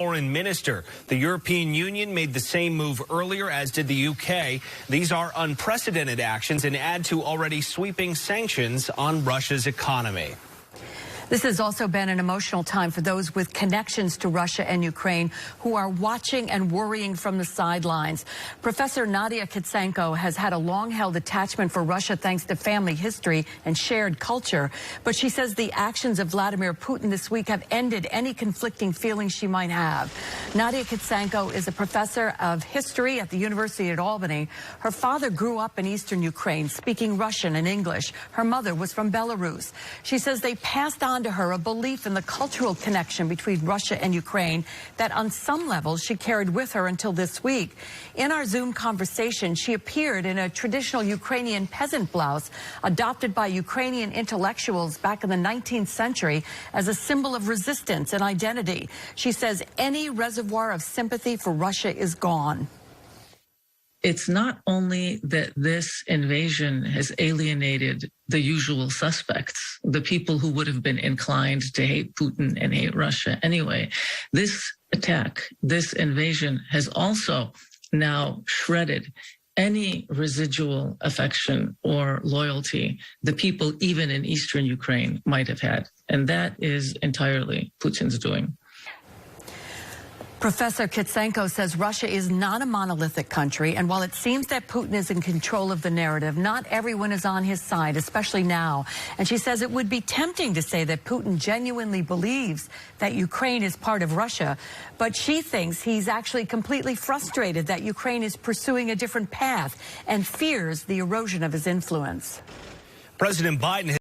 Foreign Minister. The European Union made the same move earlier, as did the UK. These are unprecedented actions and add to already sweeping sanctions on Russia's economy. This has also been an emotional time for those with connections to Russia and Ukraine who are watching and worrying from the sidelines. Professor Nadieszda Kizenko has had a long-held attachment for Russia thanks to family history and shared culture. But she says the actions of Vladimir Putin this week have ended any conflicting feelings she might have. Nadieszda Kizenko is a professor of history at the University at Albany. Her father grew up in eastern Ukraine, speaking Russian and English. Her mother was from Belarus. She says they passed on to her a belief in the cultural connection between Russia and Ukraine that on some levels she carried with her until this week. In our Zoom conversation, she appeared in a traditional Ukrainian peasant blouse adopted by Ukrainian intellectuals back in the 19th century as a symbol of resistance and identity. She says any reservoir of sympathy for Russia is gone. It's not only that this invasion has alienated the usual suspects, the people who would have been inclined to hate Putin and hate Russia anyway. This attack, this invasion has also now shredded any residual affection or loyalty the people even in eastern Ukraine might have had. And that is entirely Putin's doing. Professor Kizenko says Russia is not a monolithic country, and while it seems that Putin is in control of the narrative, not everyone is on his side, especially now. And she says it would be tempting to say that Putin genuinely believes that Ukraine is part of Russia, but she thinks he's actually completely frustrated that Ukraine is pursuing a different path and fears the erosion of his influence. President Biden